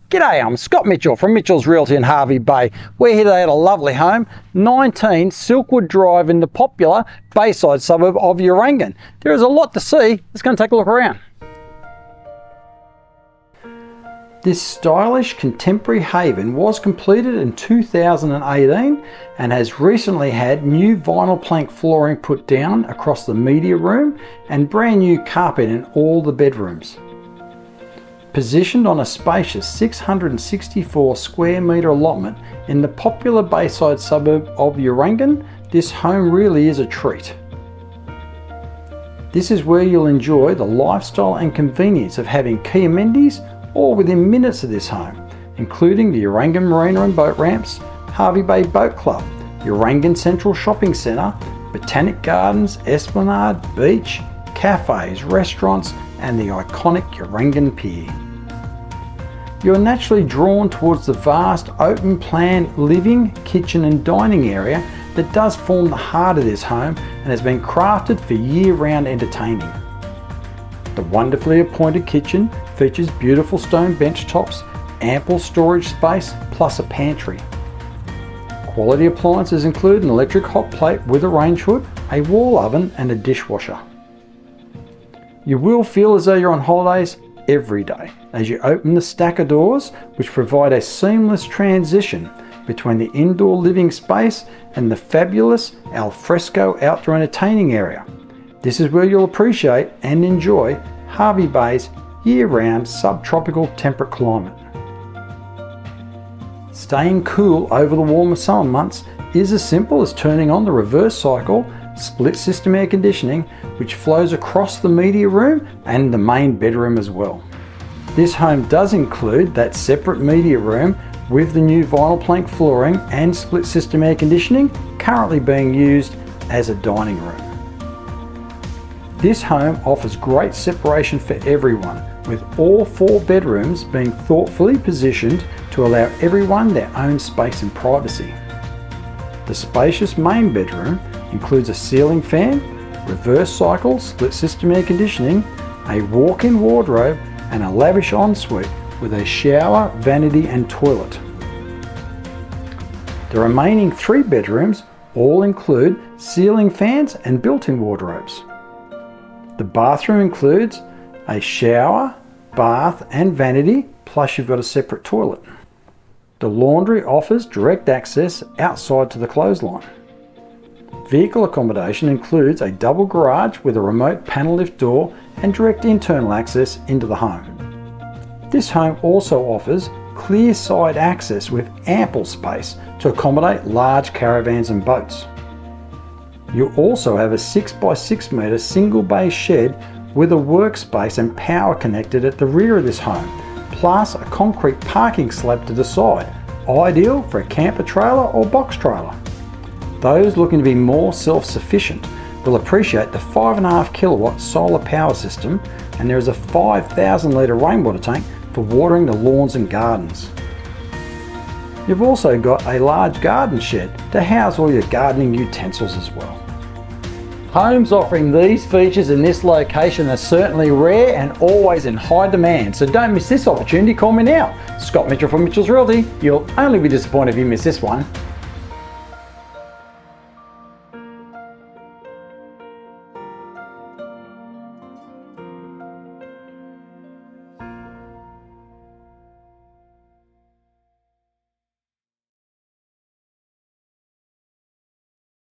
G'day, I'm Scott Mitchell from Mitchell's Realty in Hervey Bay. We're here today at a lovely home, 19 Silkwood Drive in the popular bayside suburb of Urangan. There is a lot to see. Let's go and take a look around. This stylish contemporary haven was completed in 2018 and has recently had new vinyl plank flooring put down across the media room and brand new carpet in all the bedrooms. Positioned on a spacious 664 square metre allotment in the popular bayside suburb of Urangan, this home really is a treat. This is where you'll enjoy the lifestyle and convenience of having key amenities all within minutes of this home, including the Urangan Marina and boat ramps, Hervey Bay Boat Club, Urangan Central Shopping Centre, Botanic Gardens, esplanade, beach, cafes, restaurants and the iconic Urangan Pier. You're naturally drawn towards the vast open plan living, kitchen and dining area that does form the heart of this home and has been crafted for year-round entertaining. The wonderfully appointed kitchen features beautiful stone bench tops, ample storage space plus a pantry. Quality appliances include an electric hot plate with a range hood, a wall oven and a dishwasher. You will feel as though you're on holidays every day as you open the stacker doors, which provide a seamless transition between the indoor living space and the fabulous alfresco outdoor entertaining area. This is where you'll appreciate and enjoy Hervey Bay's year-round subtropical temperate climate. Staying cool over the warmer summer months is as simple as turning on the reverse cycle split system air conditioning, which flows across the media room and the main bedroom as well. This home does include that separate media room with the new vinyl plank flooring and split system air conditioning currently being used as a dining room. This home offers great separation for everyone, with all 4 bedrooms being thoughtfully positioned to allow everyone their own space and privacy. The spacious main bedroom includes a ceiling fan, reverse cycle split system air conditioning, a walk-in wardrobe and a lavish ensuite with a shower, vanity and toilet. The remaining 3 bedrooms all include ceiling fans and built-in wardrobes. The bathroom includes a shower, bath and vanity, plus you've got a separate toilet. The laundry offers direct access outside to the clothesline. Vehicle accommodation includes a double garage with a remote panel lift door and direct internal access into the home. This home also offers clear side access with ample space to accommodate large caravans and boats. You also have a 6x6 metre single bay shed with a workspace and power connected at the rear of this home, plus a concrete parking slab to the side, ideal for a camper trailer or box trailer. Those looking to be more self-sufficient will appreciate the 5.5 kilowatt solar power system, and there is a 5,000 litre rainwater tank for watering the lawns and gardens. You've also got a large garden shed to house all your gardening utensils as well. Homes offering these features in this location are certainly rare and always in high demand, so don't miss this opportunity. Call me now. Scott Mitchell from Mitchell's Realty. You'll only be disappointed if you miss this one.